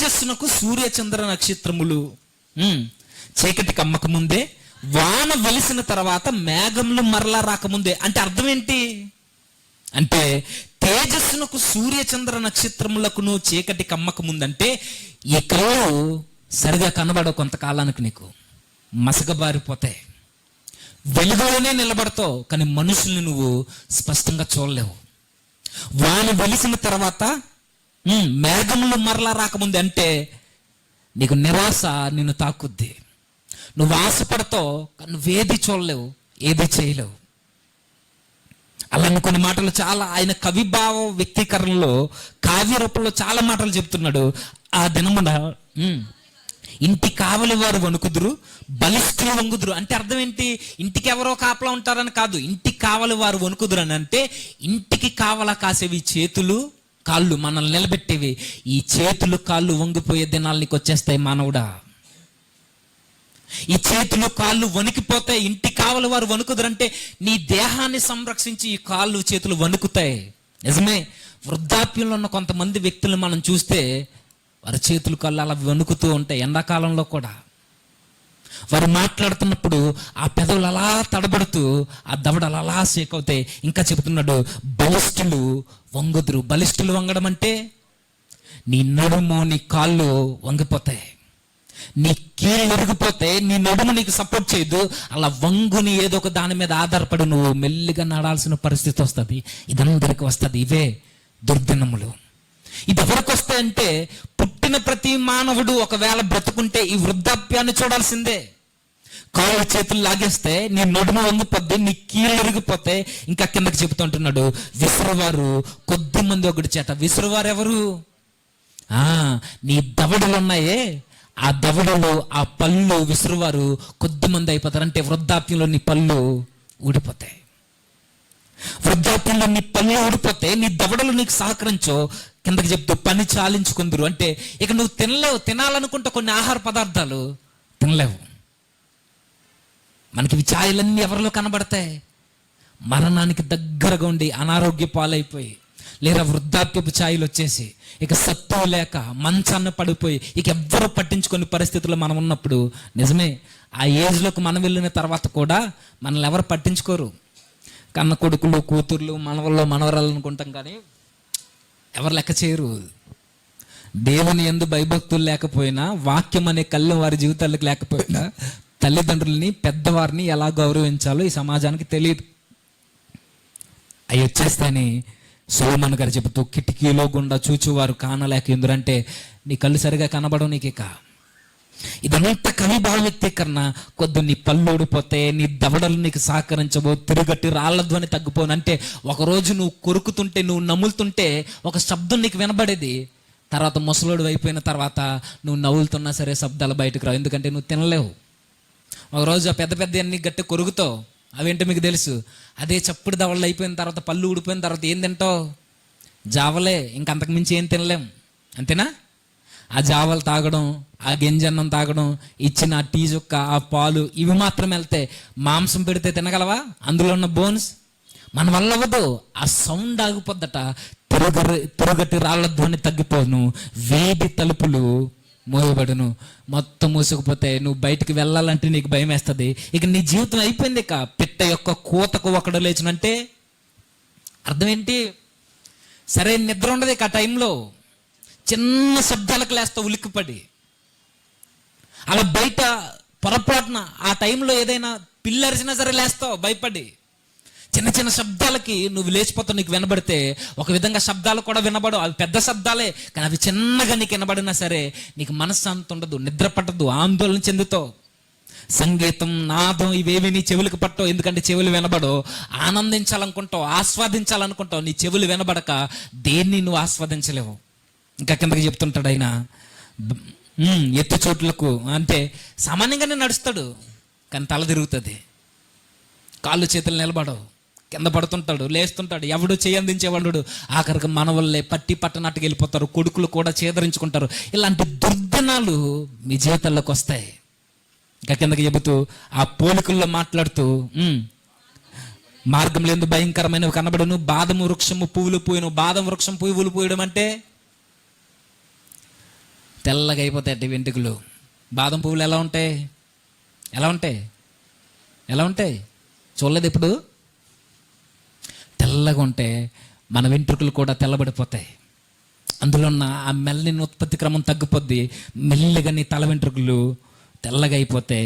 తేజస్సునకు సూర్య చంద్ర నక్షత్రములు చీకటి కమ్మక ముందే, వాన వెలిసిన తర్వాత మేఘములు మరలా రాకముందే. అంటే అర్థం ఏంటి అంటే, తేజస్సునకు సూర్య చంద్ర నక్షత్రములకును చీకటి కమ్మక ముందంటే ఈ కళ్ళు సరిగా కనబడవు, కొంతకాలానికి నీకు మసకబారిపోతాయి. వెలుగులోనే నిలబడతావు కానీ మనుషుల్ని నువ్వు స్పష్టంగా చూడలేవు. వాన వెలిసిన తర్వాత మేఘములు మరలా రాకముందే అంటే నీకు నిరాశ నిన్ను తాకుద్ది. నువ్వు ఆశపడతావు కానీ నువ్వేది చూడలేవు, ఏది చేయలేవు. అలానే కొన్ని మాటలు చాలా ఆయన కవిభావ వ్యక్తీకరణలో కావ్య రూపంలో చాలా మాటలు చెప్తున్నాడు. ఆ దినమున ఇంటి కావలి వారు వణుకుదురు, బలిష్ఠులు వంగుదురు. అంటే అర్థం ఏంటి? ఇంటికి ఎవరో కాపలా ఉంటారని కాదు, ఇంటికి కావలి వారు వణుకుదురు అని అంటే ఇంటికి కావలా కాసేవి చేతులు కాళ్ళు, మనల్ని నిలబెట్టేవి. ఈ చేతులు కాళ్ళు వంగిపోయే దినాలు నీకు వచ్చేస్తాయి మానవుడా. ఈ చేతులు కాళ్ళు వణికిపోతాయి. ఇంటి కావలి వారు వణుకుదురంటే నీ దేహాన్ని సంరక్షించి ఈ కాళ్ళు చేతులు వణుకుతాయి. నిజమే, వృద్ధాప్యంలో ఉన్న కొంతమంది వ్యక్తులు మనం చూస్తే వారి చేతులు కాళ్ళు అలా వణుకుతూ ఉంటాయి. ఎండాకాలంలో కూడా వారు మాట్లాడుతున్నప్పుడు ఆ పెదవులు అలా తడబడుతూ ఆ దవడలు అలా షేక్ అవుతాయి. ఇంకా చెబుతున్నాడు, బలిష్ఠులు వంగుదురు. బలిష్ఠులు వంగడం అంటే నీ నడుము నీ కాళ్ళు వంగిపోతాయి, నీ కీళ్ళు ఇరిగిపోతే నీ నడుము నీకు సపోర్ట్ చేయదు. అలా వంగుని ఏదో ఒక దాని మీద ఆధారపడి నువ్వు మెల్లిగా నడాల్సిన పరిస్థితి వస్తుంది. ఇదందరికి వస్తుంది. ఇవే దుర్దినములు. ఇది ఎవరికి వస్తాయంటే పుట్టిన ప్రతి మానవుడు ఒకవేళ బ్రతుకుంటే ఈ వృద్ధాప్యాన్ని చూడాల్సిందే. కాళ్ళు చేతులు లాగేస్తే నీ నడుము వంగిపోద్ది, నీ కీళ్ళు ఇరిగిపోతే. ఇంకా కిందకి చెబుతుంటున్నాడు, విసురువారు కొద్ది మంది ఒకటి చేత. విసురువారు ఎవరు? నీ దవడలు ఉన్నాయే, ఆ దవడలు ఆ పళ్ళు విసురువారు కొద్ది మంది అయిపోతారు. అంటే వృద్ధాప్యంలో నీ పళ్ళు ఊడిపోతాయి. వృద్ధాప్యంలో నీ పళ్ళు ఊడిపోతే నీ దవడలు నీకు సహకరించో. కిందకి చెప్తూ పని చాలించుకుందరు అంటే ఇక నువ్వు తినలేవు. తినాలనుకుంటే కొన్ని ఆహార పదార్థాలు తినలేవు. మనకి ఇవి ఛాయలన్నీ ఎవరిలో కనబడతాయి? మరణానికి దగ్గరగా ఉండి అనారోగ్య పాలైపోయి, లేదా వృద్ధాప్యపు ఛాయలు వచ్చేసి ఇక సత్తువు లేక మంచాన్న పడిపోయి ఇక ఎవ్వరూ పట్టించుకునే పరిస్థితుల్లో మనం ఉన్నప్పుడు, నిజమే ఆ ఏజ్లోకి మనం వెళ్ళిన తర్వాత కూడా మనల్ని ఎవరు పట్టించుకోరు. కన్న కొడుకులు కూతుర్లు మనవల్లో మనవరాలు అనుకుంటాం కానీ ఎవరు లెక్క చేయరు. దేవుని యందు భయభక్తులు లేకపోయినా, వాక్యం అనే కళ్ళెం వారి జీవితాలకు లేకపోయినా తల్లిదండ్రులని పెద్దవారిని ఎలా గౌరవించాలో ఈ సమాజానికి తెలియదు. అవి వచ్చేస్తాయని సొలొమోను గారు చెబుతూ, కిటికీలో గుండా చూచువారు కానలేక ఎందురంటే నీ కళ్ళు సరిగా కనబడవు నీకు. ఇక ఇదంతా కవి భావ వ్యక్తీకరణ. కొద్ది నీ పళ్ళు ఊడిపోతే, నీ దవడలు నీకు సహకరించబో, తిరుగట్టి రాళ్ల ధ్వని తగ్గిపోను. అంటే ఒకరోజు నువ్వు కొరుకుతుంటే, నువ్వు నములుతుంటే ఒక శబ్దం నీకు వినబడేది. తర్వాత ముసలోడు అయిపోయిన తర్వాత నువ్వు నవ్వులుతున్నా సరే శబ్దాలు బయటకు రావు, ఎందుకంటే నువ్వు తినలేవు. ఒకరోజు ఆ పెద్ద పెద్ద అన్ని గట్టి కొరుకుతావు, అవేంటో మీకు తెలుసు. అదే చప్పుడు దవడలు అయిపోయిన తర్వాత, పళ్ళు ఊడిపోయిన తర్వాత ఏం తింటావు? జావలే. ఇంకంతకు మించి ఏం తినలేం, అంతేనా? ఆ జావలు తాగడం, ఆ గింజన్నం తాగడం, ఇచ్చిన ఆ టీ చుక్క, ఆ పాలు, ఇవి మాత్రం వెళ్తాయి. మాంసం పెడితే తినగలవా? అందులో ఉన్న బోన్స్ మన వల్ల అవ్వదు. ఆ సౌండ్ ఆగిపోద్దట. తిరుగటి రాళ్ల ధ్వని తగ్గిపోను, వేడి తలుపులు మోయబడును. మొత్తం మూసుకుపోతే నువ్వు బయటికి వెళ్ళాలంటే నీకు భయం వేస్తుంది. ఇక నీ జీవితం అయిపోయింది. ఇక పిట్ట యొక్క కూతకు ఒకడు లేచునంటే అర్థం ఏంటి? సరే నిద్ర ఉండదు ఇక ఆ టైంలో. చిన్న శబ్దాలకు లేస్తావు ఉలిక్కిపడి. అలా బయట పొరపాటున ఆ టైంలో ఏదైనా పిల్లరిసినా సరే లేస్తావు భయపడి. చిన్న చిన్న శబ్దాలకి నువ్వు లేచిపోతావు. నీకు వినబడితే ఒక విధంగా శబ్దాలు కూడా వినబడవు, అవి పెద్ద శబ్దాలే, కానీ అవి చిన్నగా నీకు వినబడినా సరే నీకు మనశ్శాంతి ఉండదు, నిద్ర పట్టదు, ఆందోళన చెందుతావు. సంగీతం, నాదం ఇవేవి నీ చెవులకు పట్టవు, ఎందుకంటే చెవులు వినబడవు. ఆనందించాలనుకుంటావు, ఆస్వాదించాలనుకుంటావు, నీ చెవులు వినబడక దేన్ని నువ్వు ఆస్వాదించలేవు. ఇంకా కిందకి చెప్తుంటాడు ఆయన, ఎత్తు చోట్లకు అంటే సామాన్యంగానే నడుస్తాడు కానీ తల తిరుగుతుంది, కాళ్ళు చేతులు నిలబడవు, కింద పడుతుంటాడు, లేస్తుంటాడు, ఎవడు చేయందించేవాడు. ఆఖరికి మనవల్లే పట్టి పట్టనట్టుకు వెళ్ళిపోతారు, కొడుకులు కూడా చేదరించుకుంటారు. ఇలాంటి దుర్దినాలు మీ జీవితాల్లోకి వస్తాయి. ఇంకా కిందకి చెబుతూ ఆ పోలికల్లో మాట్లాడుతూ, మార్గంలో ఎందుకు భయంకరమైనవి కనబడును, బాదము వృక్షము పువ్వులు పూయను. బాదం వృక్షం పువ్వులు పూయడం అంటే తెల్లగా అయిపోతాయి వెంట్రుకలు. బాదం పువ్వులు ఎలా ఉంటాయి? ఎలా ఉంటాయి? ఎలా ఉంటాయి? చూడలేదు ఇప్పుడు? తెల్లగా ఉంటే మన వెంట్రుకలు కూడా తెల్లబడిపోతాయి. అందులో ఉన్న ఆ మెల్లిన ఉత్పత్తి క్రమం తగ్గిపోద్ది. మెల్లిగా నీ తల వెంట్రుకలు తెల్లగా అయిపోతే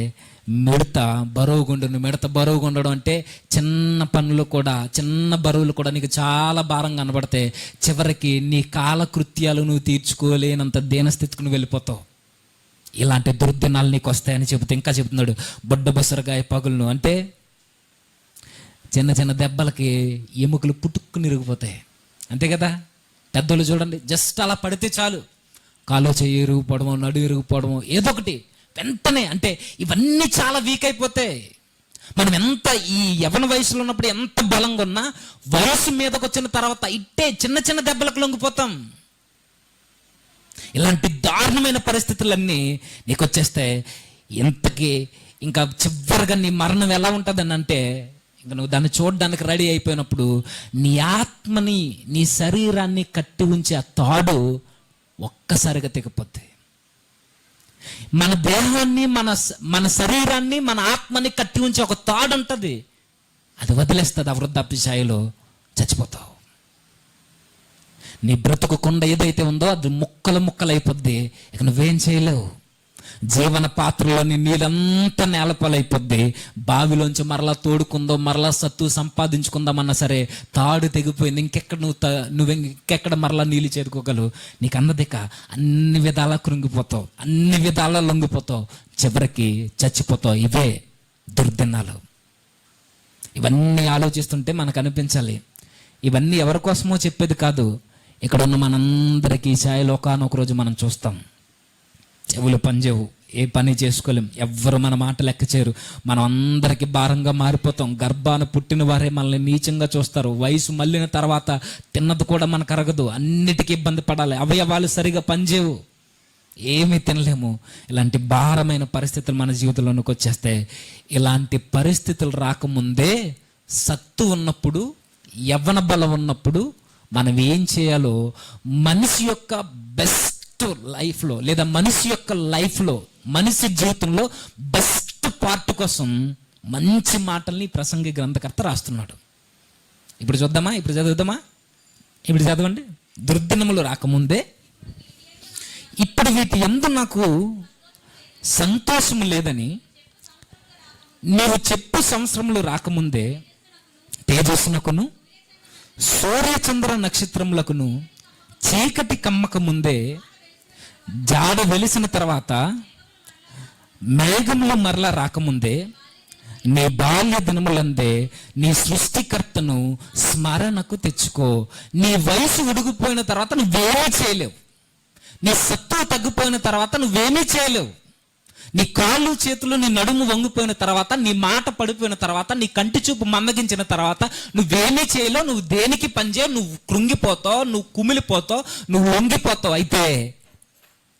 మిడత బరువుగుండును. మిడత బరువుగా ఉండడం అంటే చిన్న పనులు కూడా, చిన్న బరువులు కూడా నీకు చాలా భారంగా కనబడితే చివరికి నీ కాలకృత్యాలు నువ్వు తీర్చుకోలేనంత దీనస్థితికి నువ్వు వెళ్ళిపోతావు. ఇలాంటి దుర్దినాలు నీకు వస్తాయని చెబుతే ఇంకా చెబుతున్నాడు, బొడ్డ బొసరగాయ పగులను అంటే చిన్న చిన్న దెబ్బలకి ఎముకలు పుట్టుక్కుని ఇరిగిపోతాయి. అంతే కదా? పెద్దోళ్ళు చూడండి, జస్ట్ అలా పడితే చాలు కాలో చెయ్యి ఇరిగిపోవడమో, నడు ఇరిగిపోవడమో, ఏదో ఒకటి వెంటనే. అంటే ఇవన్నీ చాలా వీక్ అయిపోతాయి. మనం ఎంత ఈ యవ్వన వయసులో ఉన్నప్పుడు ఎంత బలంగా ఉన్నా వయసు మీదకి వచ్చిన తర్వాత ఇట్టే చిన్న చిన్న దెబ్బలకు లొంగిపోతాం. ఇలాంటి దారుణమైన పరిస్థితులన్నీ నీకు వచ్చేస్తే ఇంతకీ ఇంకా చివరిగా నీ మరణం ఎలా ఉంటుందని అంటే, ఇంకా నువ్వు దాన్ని చూడడానికి రెడీ అయిపోయినప్పుడు నీ ఆత్మని, నీ శరీరాన్ని కట్టి ఉంచే ఆ తాడు ఒక్కసారిగా తెగిపోద్ది. మన దేహాన్ని, మన శరీరాన్ని, మన ఆత్మని కట్టి ఉంచే ఒక తాడు ఉంటుంది, అది వదిలేస్తుంది. ఆ వృద్ధాప్య ఛాయలో చచ్చిపోతావు. నీ బ్రతుకు కొండ ఏదైతే ఉందో అది ముక్కలు ముక్కలు అయిపోద్ది. ఇక నువ్వేం చేయలేవు. జీవన పాత్రలోని నీళ్ళంతా నేలపాలైపోద్ది. బావిలోంచి మరలా తోడుకుందో, మరలా సత్తు సంపాదించుకుందామన్నా సరే తాడు తెగిపోయింది. నువ్వు ఇంకెక్కడ మరలా నీళ్ళు చేరుకోగలవు? నీకు అన్నదిక అన్ని విధాలా కృంగిపోతావు, అన్ని విధాలా లొంగిపోతావు, చివరికి చచ్చిపోతావు. ఇవే దుర్దినాలు. ఇవన్నీ ఆలోచిస్తుంటే మనకు అనిపించాలి, ఇవన్నీ ఎవరి కోసమో చెప్పేది కాదు. ఇక్కడ ఉన్న మనందరికీ ఛాయలో ఒకనొక రోజు మనం చూస్తాం. చెవులు పనిచేవు, ఏ పని చేసుకోలేం, ఎవ్వరు మన మాట లెక్క చేయరు, మనం అందరికీ భారంగా మారిపోతాం. గర్భాన పుట్టిన వారే మనల్ని నీచంగా చూస్తారు. వయసు మళ్ళిన తర్వాత తిన్నది కూడా మనకు అరగదు, అన్నిటికీ ఇబ్బంది పడాలి. అవయవాలు సరిగా పనిచేయవు, ఏమీ తినలేము. ఇలాంటి భారమైన పరిస్థితులు మన జీవితంలోనికి వచ్చేస్తే, ఇలాంటి పరిస్థితులు రాకముందే సత్తు ఉన్నప్పుడు, యవ్వన బలం ఉన్నప్పుడు మనం ఏం చేయాలో మనిషి యొక్క బెస్ట్ లైఫ్లో, లేదా మనిషి యొక్క లైఫ్లో, మనిషి జీవితంలో బెస్ట్ పార్ట్ కోసం మంచి మాటల్ని ప్రసంగి గ్రంథకర్త రాస్తున్నాడు. ఇప్పుడు చూద్దామా? ఇప్పుడు చదవండి. దుర్దినములు రాకముందే, ఇప్పుడు వీటి యందు నాకు సంతోషము లేదని నీవు చెప్పు సంవత్సరములు రాకముందే తేజస్సునకును సూర్యచంద్ర నక్షత్రములకును చీకటి కమ్మక ముందే, జాడ వెలిసిన తర్వాత మేఘములు మరలా రాకముందే, నీ బాల్య దినములందే నీ సృష్టికర్తను స్మరణకు తెచ్చుకో. నీ వయసు ఉడిగిపోయిన తర్వాత నువ్వేమీ చేయలేవు. నీ సత్తు తగ్గిపోయిన తర్వాత నువ్వేమీ చేయలేవు. నీ కాళ్ళు చేతులు, నీ నడుము వంగిపోయిన తర్వాత, నీ మాట పడిపోయిన తర్వాత, నీ కంటి చూపు మందగించిన తర్వాత నువ్వేమీ చేయలేవు. నువ్వు దేనికి పనిచేయవు. నువ్వు కృంగిపోతావు, నువ్వు కుమిలిపోతావు, నువ్వు వంగిపోతావు. అయితే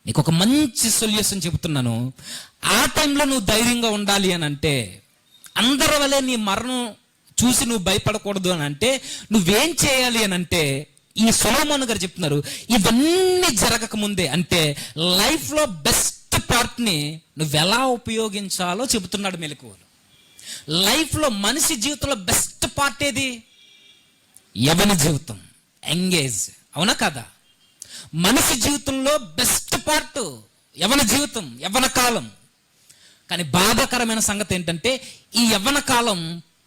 నీకు ఒక మంచి సొల్యూషన్ చెబుతున్నాను. ఆ టైంలో నువ్వు ధైర్యంగా ఉండాలి అని అంటే, అందరి వల్లే నీ మరణం చూసి నువ్వు భయపడకూడదు అని అంటే, నువ్వేం చేయాలి అని అంటే, ఈ సొలొమోను గారు చెప్తున్నారు, ఇవన్నీ జరగక ముందే, అంటే లైఫ్లో బెస్ట్ పార్ట్ని నువ్వు ఎలా ఉపయోగించాలో చెబుతున్నాడు మెలకువలు. లైఫ్లో మనిషి జీవితంలో బెస్ట్ పార్ట్ ఏది? యవ్వన జీవితం, ఎంగేజ్, అవునా కదా? మనిషి జీవితంలో బెస్ట్ పార్ట్ యవ్వన జీవితం, యవ్వన కాలం. కానీ బాధాకరమైన సంగతి ఏంటంటే, ఈ యవ్వన కాలం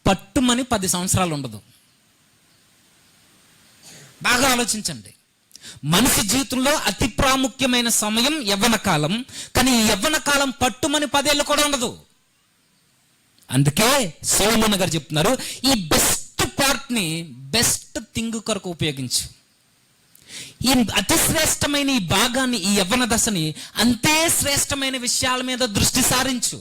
పట్టుమని 10 సంవత్సరాలు ఉండదు. బాగా ఆలోచించండి. మనిషి జీవితంలో అతి ప్రాముఖ్యమైన సమయం యవ్వన కాలం. కానీ ఈ యవ్వన కాలం పట్టుమని 10 ఏళ్ళు కూడా ఉండదు. అందుకే సొలొమోను గారు చెప్తున్నారు, ఈ బెస్ట్ పార్ట్ని బెస్ట్ థింగ్ కొరకు ఉపయోగించు. ఈ అతి శ్రేష్టమైన ఈ భాగాన్ని, ఈ యవ్వన దశని అంతే శ్రేష్టమైన విషయాల మీద దృష్టి సారించు.